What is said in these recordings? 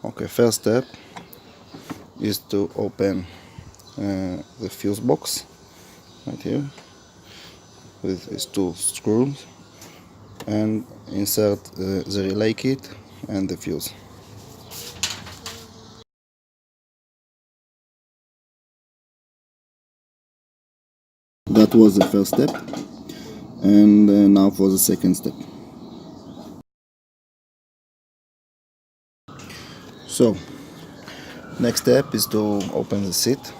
Okay, first step is to open the fuse box right here with these two screws and insert the relay kit and the fuse. That was the first step, and now for the second step. So, next step is to open the seat,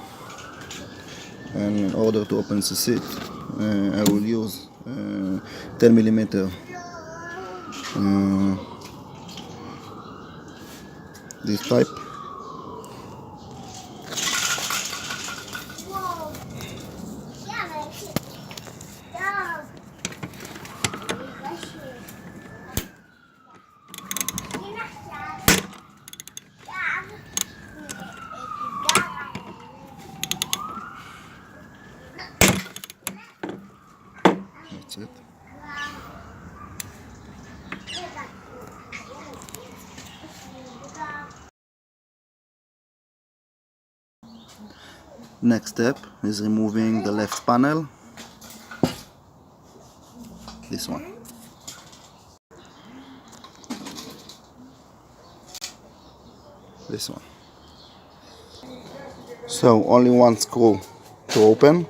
and in order to open the seat, I will use 10 millimeter this type. That's it. Next step is removing the left panel, this one. This one. So only one screw to open,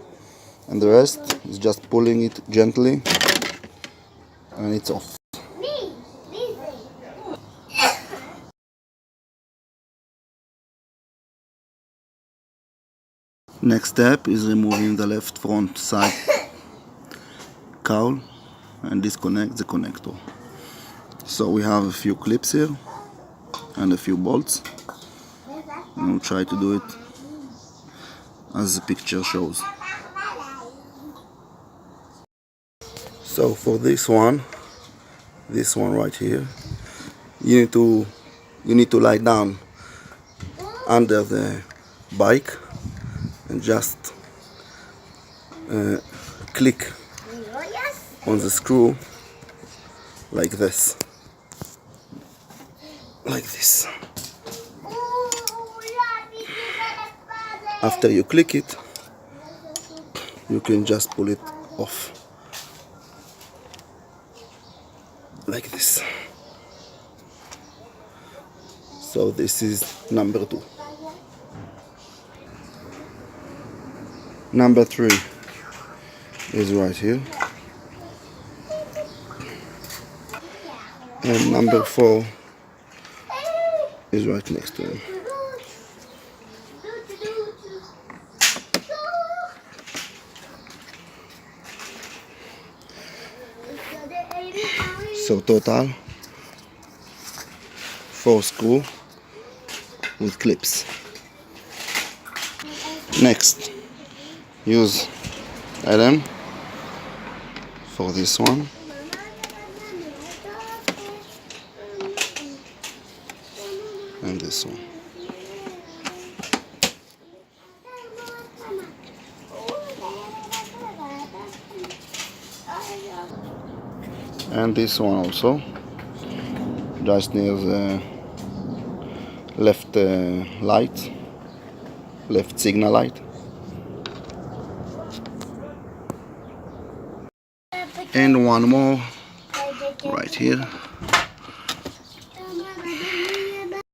and the rest is just pulling it gently and it's off. Next step is removing the left front side cowl and disconnect the connector. So we have a few clips here and a few bolts, and we'll try to do it as the picture shows. So for this one right here, you need to lie down under the bike and just click on the screw like this. After you click it, you can just pull it off like this. So this is number 2. Number 3 is right here, and number 4 is right next to him. So total 4 screws with clips. Next, use Allen for this one, and this one. And this one also, just near the left left signal light. And one more right here.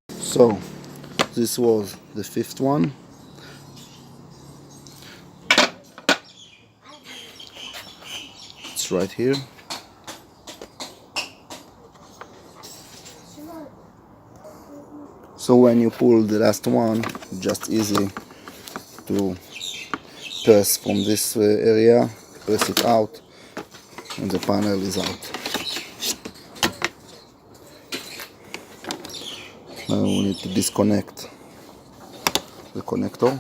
So this was the 5th one. It's right here. So when you pull the last one, just easy to press from this area, press it out, and the panel is out. Now we need to disconnect the connector.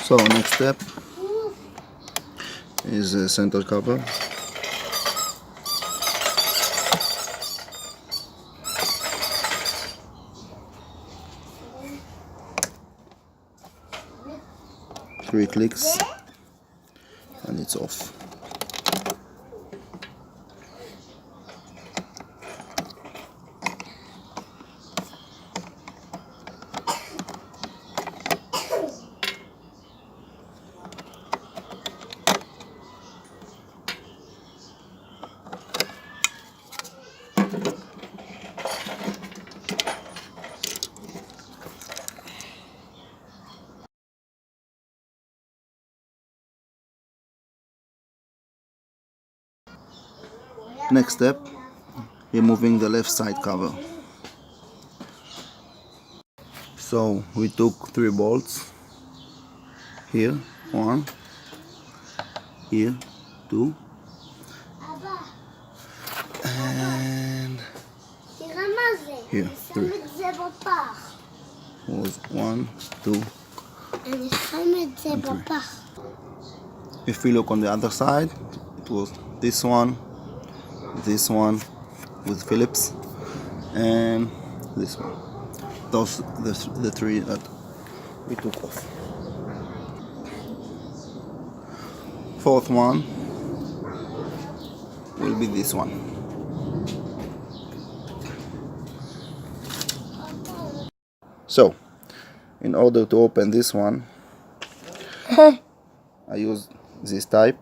So next step is the center cover. Three clicks and it's off. Next step, removing the left side cover. So we took 3 bolts, here 1, here 2, and here 3. Was 1, 2, and 3. If we look on the other side, it was this one with Phillips, and this one. Those the 3 that we took off. 4th one will be this one. So, in order to open this one, I use this type.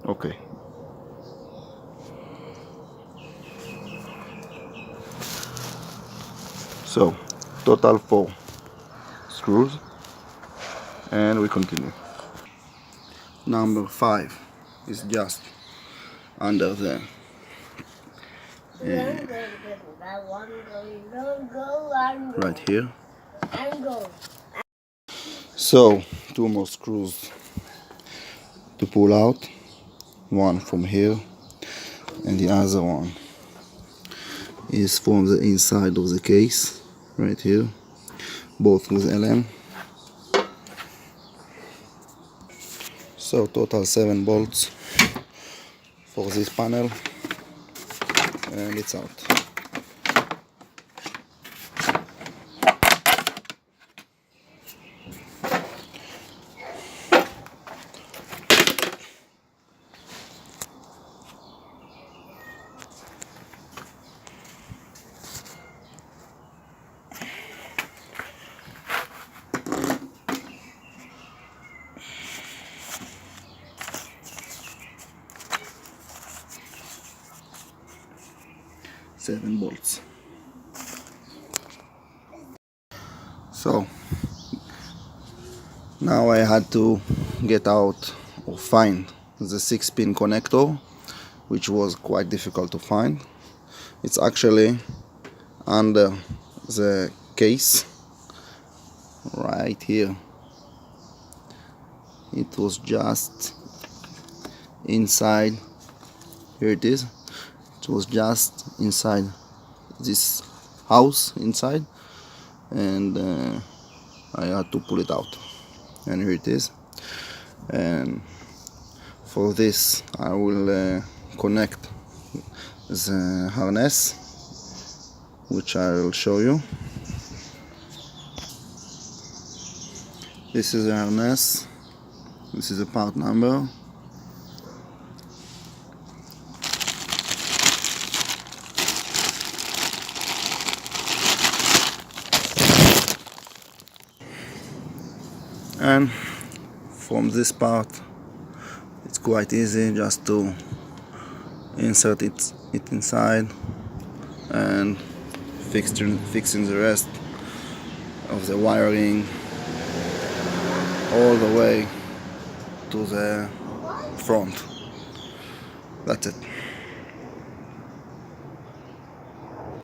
Okay. So, total 4 screws, and we continue. Number 5 is just under there. Right here. So, 2 more screws to pull out. One from here, and the other one is from the inside of the case, right here, both with LM. So total 7 bolts for this panel, and it's out. Seven bolts. So now I had to get out or find the 6-pin connector, which was quite difficult to find. It's actually under the case right here. It was just inside. Here it is. It was just inside this house inside, and I had to pull it out, and here it is. And for this I will connect the harness, which I will show you. This is the harness. This is the part number. And from this part, it's quite easy just to insert it inside and fixing the rest of the wiring all the way to the front. That's it.